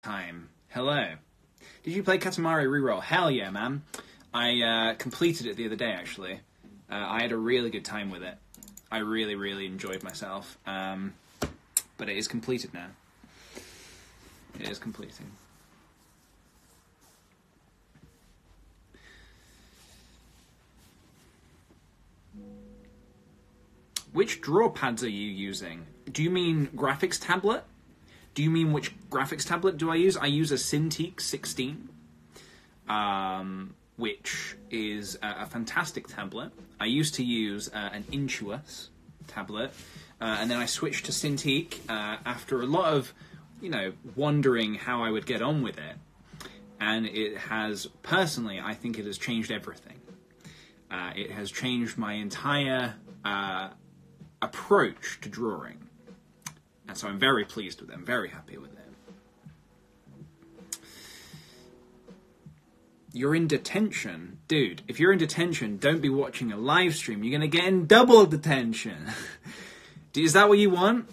Time. Hello. Did you play Katamari Reroll? Hell yeah, man. I completed it the other day, actually. I had a really good time with it. I really, really enjoyed myself. But it is completed now. It is completing. Which draw pads are you using? Do you mean graphics tablet? Do you mean which graphics tablet do I use? I use a Cintiq 16, which is a fantastic tablet. I used to use an Intuos tablet, and then I switched to Cintiq after a lot of, wondering how I would get on with it. And it has, personally, I think it has changed everything. It has changed my entire approach to drawing. And so I'm very pleased with it. I'm very happy with it. You're in detention? Dude, if you're in detention, don't be watching a live stream. You're going to get in double detention. Is that what you want?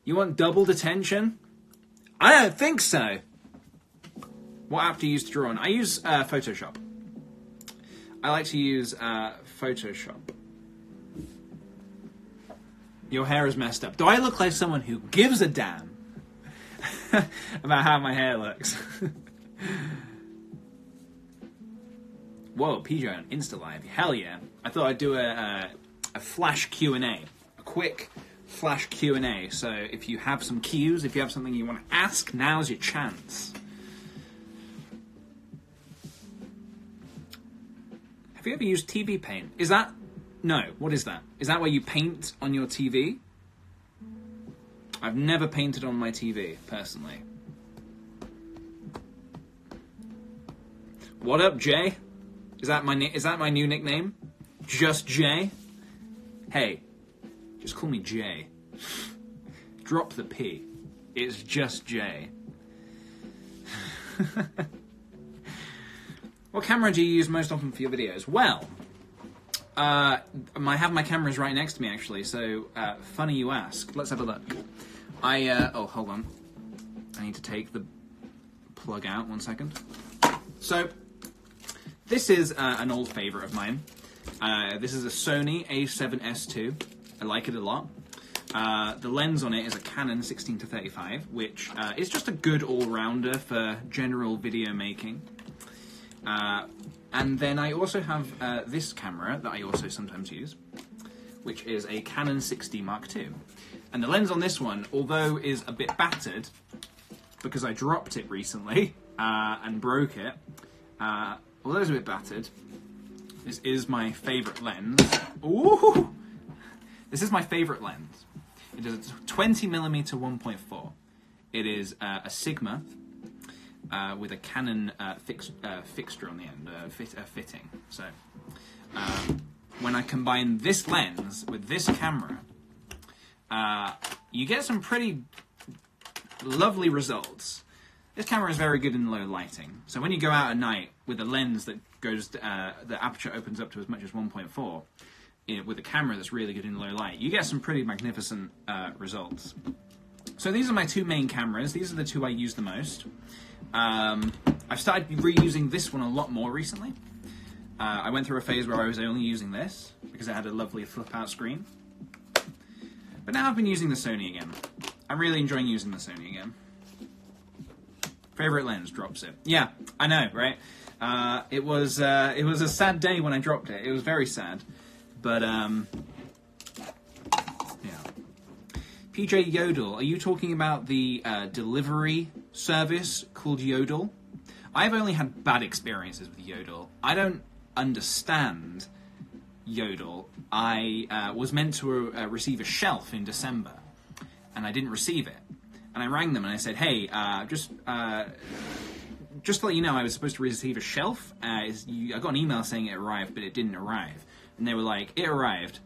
You want double detention? I don't think so. What app do you use to draw on? I use Photoshop. I like to use Photoshop. Your hair is messed up. Do I look like someone who gives a damn about how my hair looks? Whoa, PJ on Insta Live. Hell yeah. I thought I'd do a flash Q&A. A quick flash Q&A. So if you have some cues, if you have something you want to ask, now's your chance. Have you ever used TV Paint? Is that... No, what is that? Is that where you paint on your TV? I've never painted on my TV, personally. What up, Jay? Is that my new nickname? Just Jay? Hey, just call me Jay. Drop the P. It's just Jay. What camera do you use most often for your videos? Well... I have my cameras right next to me, actually, so funny you ask. Let's have a look. Oh, hold on. I need to take the plug out, 1 second. So, this is an old favourite of mine. This is a Sony A7S II. I like it a lot. The lens on it is a Canon 16-35, which is just a good all-rounder for general video making. And then I also have this camera that I also sometimes use, which is a Canon 60 Mark II. And the lens on this one, although is a bit battered, because I dropped it recently and broke it, although it's a bit battered, this is my favourite lens. Ooh! This is my favourite lens. It is a 20mm 1.4. It is a Sigma. With a Canon fixture on the end, fitting. So, when I combine this lens with this camera, you get some pretty lovely results. This camera is very good in low lighting. So when you go out at night with a lens that goes, the aperture opens up to as much as 1.4, with a camera that's really good in low light, you get some pretty magnificent results. So these are my two main cameras. These are the two I use the most. I've started reusing this one a lot more recently. I went through a phase where I was only using this because it had a lovely flip-out screen. But now I've been using the Sony again. I'm really enjoying using the Sony again. Favorite lens, drops it. Yeah, I know, right? It was a sad day when I dropped it. It was very sad. But, yeah. PJ Yodel, are you talking about the delivery service called Yodel? I've only had bad experiences with Yodel. I don't understand Yodel. I was meant to receive a shelf in December, and I didn't receive it. And I rang them and I said, hey, just to let you know, I was supposed to receive a shelf. I got an email saying it arrived, but it didn't arrive. And they were like, it arrived.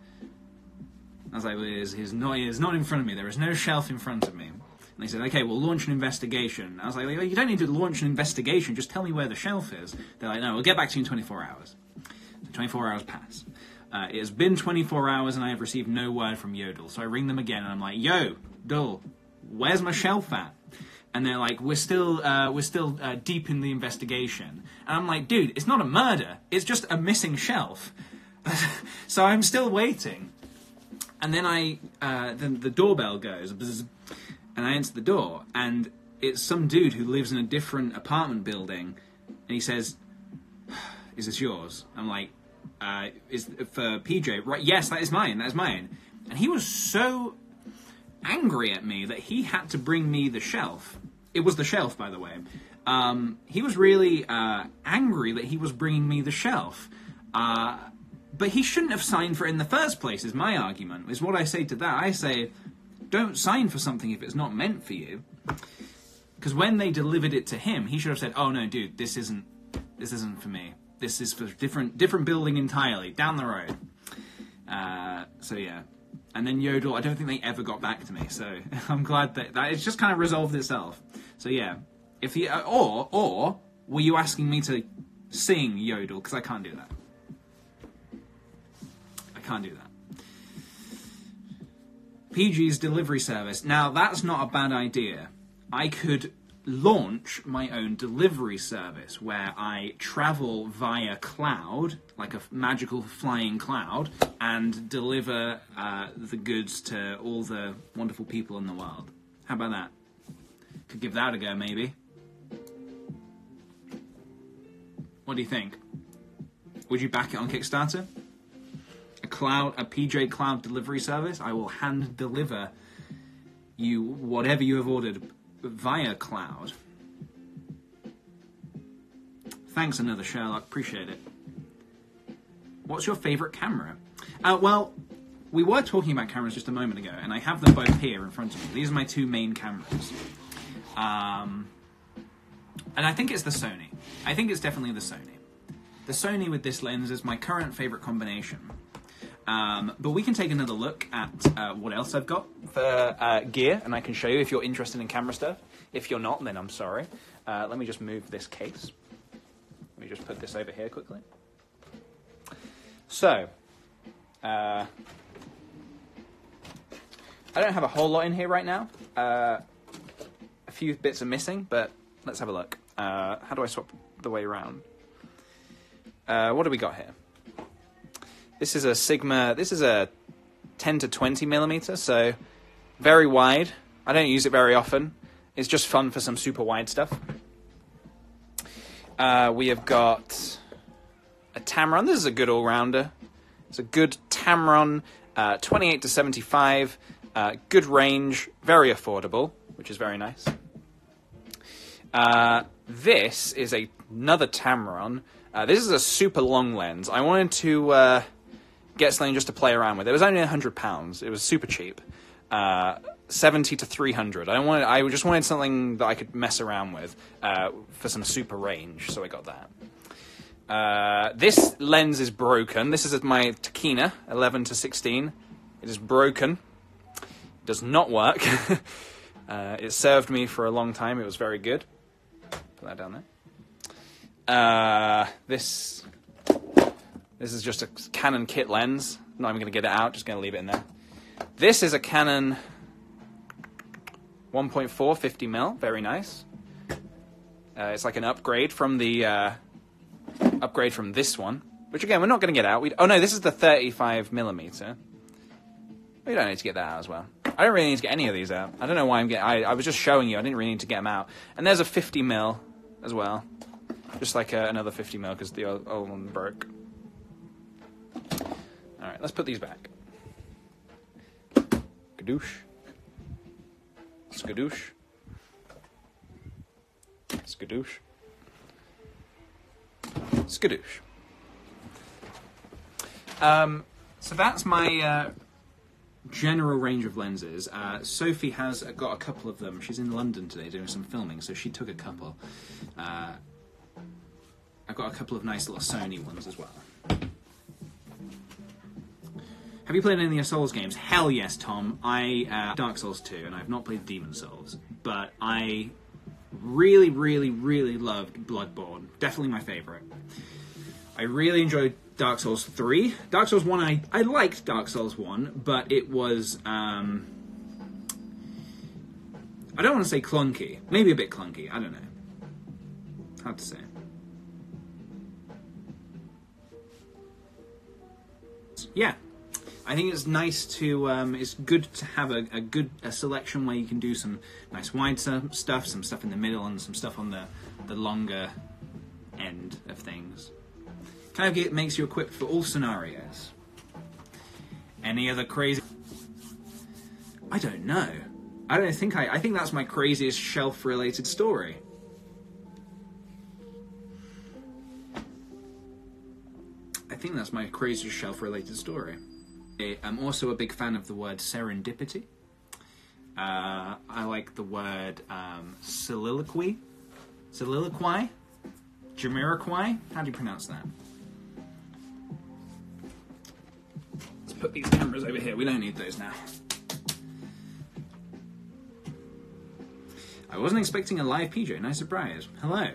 I was like, well, it's not in front of me. There is no shelf in front of me. And they said, okay, we'll launch an investigation. I was like, well, you don't need to launch an investigation. Just tell me where the shelf is. They're like, no, we'll get back to you in 24 hours. So 24 hours pass. It has been 24 hours and I have received no word from Yodel. So I ring them again and I'm like, yo, Dole, where's my shelf at? And they're like, we're still deep in the investigation. And I'm like, dude, it's not a murder. It's just a missing shelf. So I'm still waiting. And then then the doorbell goes, bzz, and I answer the door, and it's some dude who lives in a different apartment building, and he says, "Is this yours?" I'm like, "Is for PJ?" Right? Yes, that is mine. That is mine. And he was so angry at me that he had to bring me the shelf. It was the shelf, by the way. He was really angry that he was bringing me the shelf. But he shouldn't have signed for it in the first place, is my argument, is what I say to that. I say, don't sign for something if it's not meant for you. Because when they delivered it to him, he should have said, oh no, dude, this isn't for me. This is for different building entirely, down the road. So yeah. And then Yodel, I don't think they ever got back to me, so I'm glad that it's just kind of resolved itself. So yeah. If you, or were you asking me to sing Yodel? Because I can't do that. Can't do that. PG's delivery service. Now, that's not a bad idea. I could launch my own delivery service where I travel via cloud, like a magical flying cloud, and deliver the goods to all the wonderful people in the world. How about that? Could give that a go, maybe. What do you think? Would you back it on Kickstarter? A PJ cloud delivery service. I will hand deliver you whatever you have ordered via cloud. Thanks, another Sherlock. Appreciate it. What's your favorite camera? Well, we were talking about cameras just a moment ago, and I have them both here in front of me. These are my two main cameras. And I think it's the Sony. I think it's definitely the Sony. The Sony with this lens is my current favorite combination. But we can take another look at what else I've got for gear, and I can show you if you're interested in camera stuff. If you're not, then I'm sorry. Let me just move this case. Let me just put this over here quickly. So, I don't have a whole lot in here right now. A few bits are missing, but let's have a look. How do I swap the way around? What do we got here? This is a Sigma, this is a 10 to 20 millimeter, so very wide. I don't use it very often. It's just fun for some super wide stuff. We have got a Tamron. This is a good all-rounder. It's a good Tamron, 28 to 75, good range, very affordable, which is very nice. This is another Tamron. This is a super long lens. I wanted to get something just to play around with. It was only £100. It was super cheap. 70 to 300. I just wanted something that I could mess around with for some super range, so I got that. This lens is broken. This is my Takina 11 to 16. It is broken. It does not work. It served me for a long time. It was very good. Put that down there. This is just a Canon kit lens. I'm not even going to get it out, just going to leave it in there. This is a Canon 1.4 50mm, very nice. It's like an upgrade from the this one, which again we're not going to get out. Oh no, this is the 35mm. We don't need to get that out as well. I don't really need to get any of these out. I don't know why I'm getting. I was just showing you. I didn't really need to get them out. And there's a 50mm as well, just like another 50mm because the old one broke. All right, let's put these back. Skadoosh. Skadoosh. Skadoosh. Skadoosh. So that's my general range of lenses. Sophie has got a couple of them. She's in London today doing some filming, so she took a couple. I've got a couple of nice little Sony ones as well. Have you played any of the Souls games? Hell yes, Tom. I Dark Souls 2, and I've not played Demon Souls, but I really, really, really loved Bloodborne. Definitely my favourite. I really enjoyed Dark Souls 3. Dark Souls 1, I liked Dark Souls 1, but it was... I I don't want to say clunky. Maybe a bit clunky. I don't know. Hard to say. Yeah. I think it's nice to, it's good to have a good selection where you can do some nice wide stuff, some stuff in the middle, and some stuff on the longer end of things. Kind of makes you equipped for all scenarios. Any other crazy... I don't know. I think that's my craziest shelf-related story. I think that's my craziest shelf-related story. I'm also a big fan of the word serendipity. I like the word soliloquy, jamiroquai. How do you pronounce that? Let's put these cameras over here. We don't need those now. I wasn't expecting a live PJ. Nice surprise. Hello.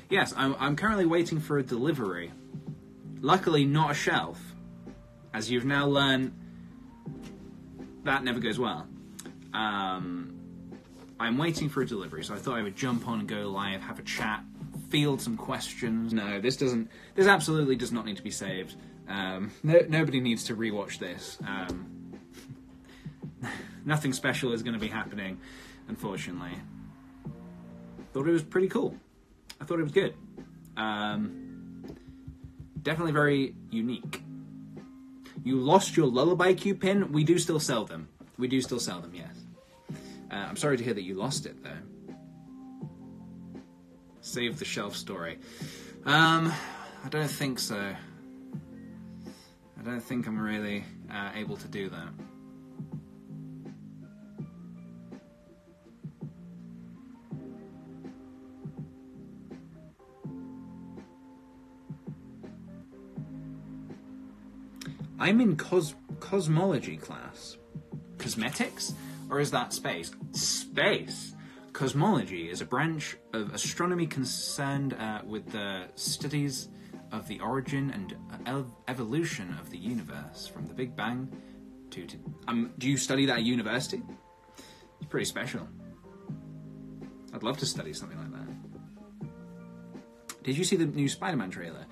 Yes, I'm currently waiting for a delivery. Luckily, not a shelf. As you've now learned, that never goes well. I'm waiting for a delivery, so I thought I would jump on and go live, have a chat, field some questions. No, this absolutely does not need to be saved. Nobody needs to rewatch this. Nothing special is going to be happening, unfortunately. Thought it was pretty cool. I thought it was good. Definitely very unique. You lost your Lullaby Q pin? We do still sell them. We do still sell them, yes. I'm sorry to hear that you lost it, though. Save the shelf story. I don't think so. I don't think I'm really able to do that. I'm in cosmology class. Cosmetics? Or is that space? Space! Cosmology is a branch of astronomy concerned with the studies of the origin and evolution of the universe, from the Big Bang to... do you study that at university? It's pretty special. I'd love to study something like that. Did you see the new Spider-Man trailer?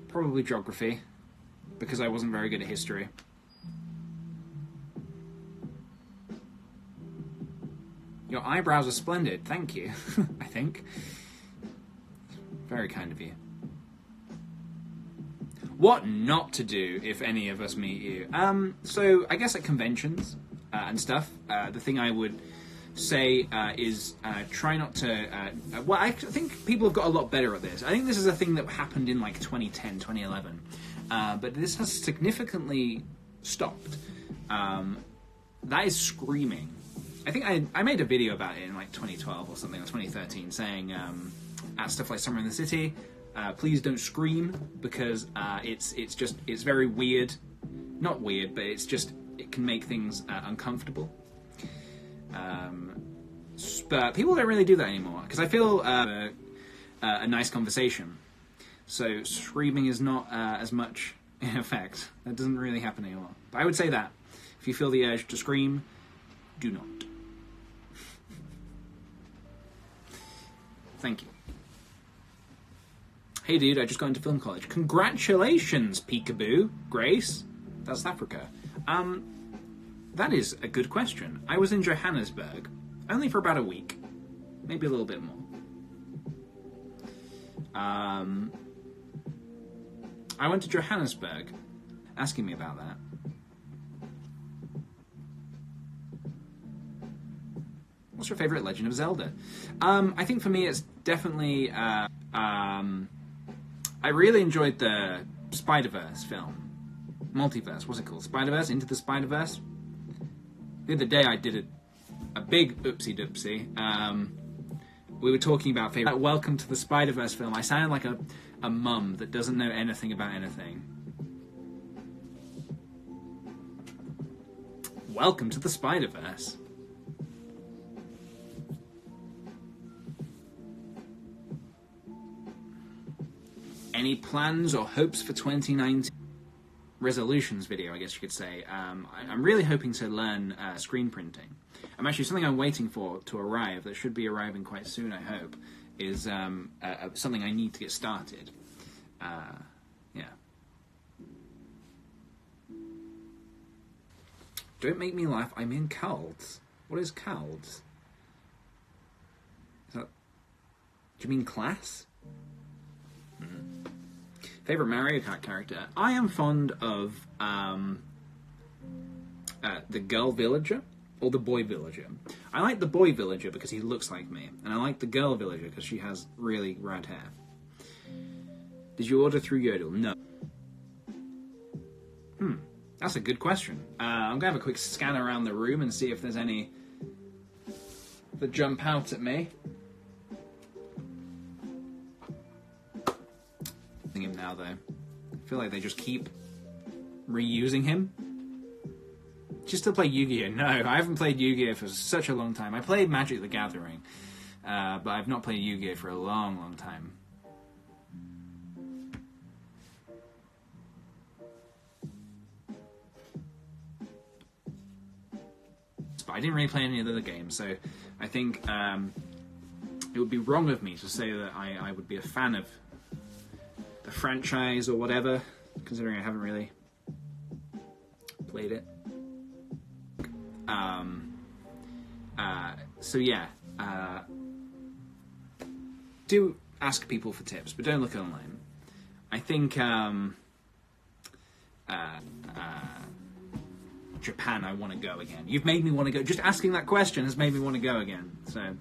Probably geography, because I wasn't very good at history. Your eyebrows are splendid, thank you, I think. Very kind of you. What not to do if any of us meet you? So I guess at conventions and stuff, the thing I would say is try not to... well, I think people have got a lot better at this. I think this is a thing that happened in like 2010, 2011. But this has significantly stopped. That is screaming. I think I made a video about it in like 2012 or something, or 2013, saying at stuff like Summer in the City, please don't scream, because it's very weird. Not weird, but it can make things uncomfortable. but people don't really do that anymore because I feel a nice conversation. So screaming is not as much in effect. That doesn't really happen anymore. But I would say that if you feel the urge to scream, do not. Thank you. Hey dude, I just got into film college. Congratulations, Peekaboo. Grace? That's South Africa. That is a good question. I was in Johannesburg, only for about a week. Maybe a little bit more. I went to Johannesburg. Asking me about that. What's your favourite Legend of Zelda? I think for me it's definitely... I really enjoyed the Spider-Verse film. Multiverse, what's it called? Spider-Verse? Into the Spider-Verse? The other day I did a big oopsie-doopsie. We were talking about favourite... Welcome to the Spider-Verse film. I sounded like a mum that doesn't know anything about anything. Welcome to the Spider-Verse. Any plans or hopes for 2019? Resolutions video, I guess you could say. I'm really hoping to learn screen printing. Something I'm waiting for to arrive, that should be arriving quite soon, I hope, is something I need to get started. Yeah. Don't make me laugh, I'm in Calds. What is Calds? Do you mean class? Favourite Mario Kart character? I am fond of the girl villager or the boy villager. I like the boy villager because he looks like me, and I like the girl villager because she has really rad hair. Did you order through Yodel? No. That's a good question. I'm going to have a quick scan around the room and see if there's any that jump out at me. Him now though. I feel like they just keep reusing him. Do you still play Yu-Gi-Oh? No, I haven't played Yu-Gi-Oh for such a long time. I played Magic the Gathering, but I've not played Yu-Gi-Oh for a long, long time. But I didn't really play any of the other games, so I think it would be wrong of me to say that I would be a fan of the franchise or whatever, considering I haven't really played it. So yeah, do ask people for tips, but don't look online. I think Japan, I want to go again. You've made me want to go. Just asking that question has made me want to go again. So.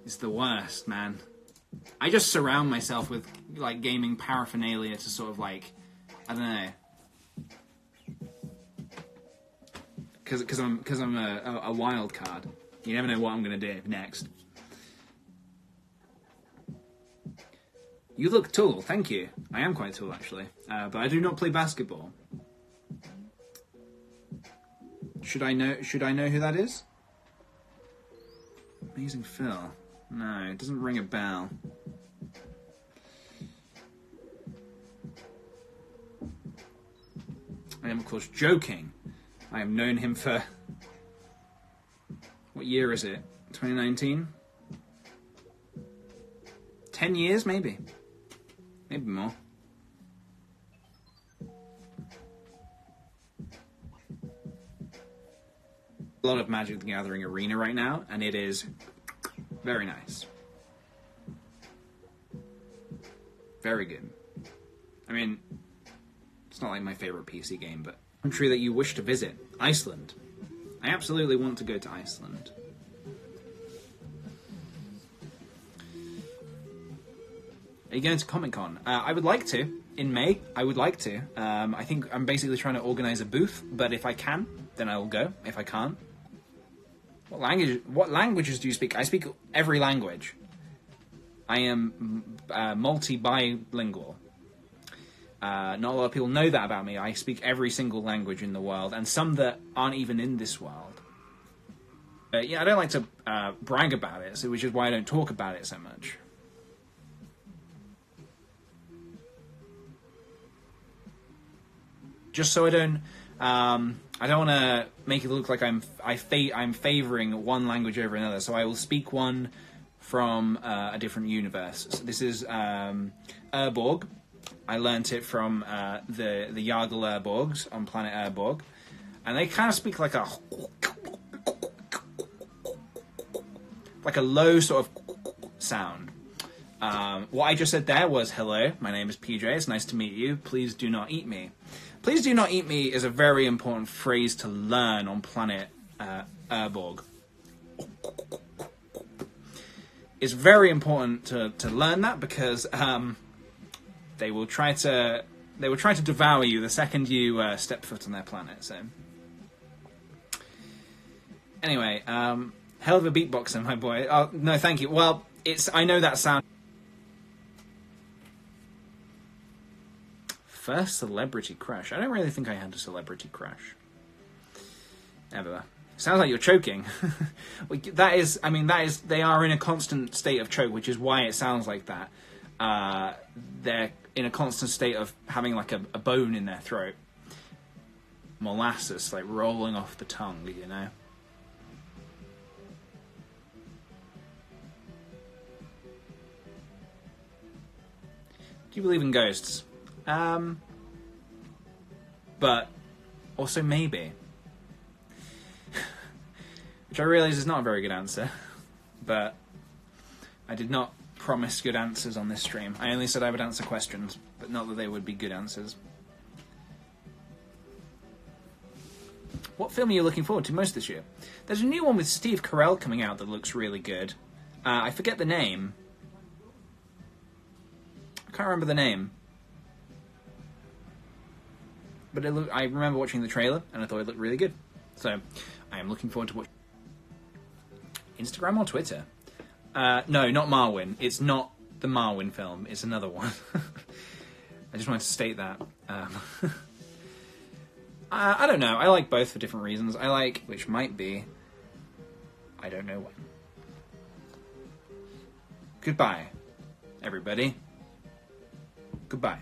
It's the worst, man. I just surround myself with, like, gaming paraphernalia to sort of, like, I don't know. Because I'm a wild card. You never know what I'm going to do next. You look tall, thank you. I am quite tall, actually. But I do not play basketball. Should I know who that is? Amazing Phil. No, it doesn't ring a bell. I am, of course, joking. I have known him for... What year is it? 2019? 10 years, maybe. Maybe more. A lot of Magic the Gathering Arena right now, and it is very nice. Very good. I mean, it's not like my favorite PC game, but country that you wish to visit. Iceland. I absolutely want to go to Iceland. Are you going to Comic-Con? I would like to. In May, I would like to. I think I'm basically trying to organise a booth, but if I can, then I will go. If I can't... What languages do you speak? I speak every language. I am multi-bilingual. Not a lot of people know that about me. I speak every single language in the world, and some that aren't even in this world. Yeah, I don't like to brag about it, which is why I don't talk about it so much. Just so I don't want to make it look like I'm favouring one language over another. So I will speak one from a different universe. So this is Urborg. I learnt it from the Yargle Urborgs on planet Urborg, and they kind of speak like a low sort of sound. What I just said there was, "Hello, my name is PJ. It's nice to meet you. Please do not eat me." Please do not eat me is a very important phrase to learn on planet Urborg. It's very important to learn that because they will try to devour you the second you step foot on their planet. So anyway, hell of a beatboxer, my boy. Oh, no, thank you. Well, I know that sound. First celebrity crush. I don't really think I had a celebrity crush. Ever. Sounds like you're choking. They are in a constant state of choke, which is why it sounds like that. They're in a constant state of having like a bone in their throat. Molasses, like rolling off the tongue, you know? Do you believe in ghosts? But also maybe. Which I realise is not a very good answer, but I did not promise good answers on this stream. I only said I would answer questions, but not that they would be good answers. What film are you looking forward to most this year? There's a new one with Steve Carell coming out that looks really good. I forget the name. I can't remember the name. But I remember watching the trailer, and I thought it looked really good. So, I am looking forward to watching. Instagram or Twitter? No, not Marwyn. It's not the Marwyn film. It's another one. I just wanted to state that. I don't know. I like both for different reasons. Which might be... I don't know when. Goodbye, everybody. Goodbye.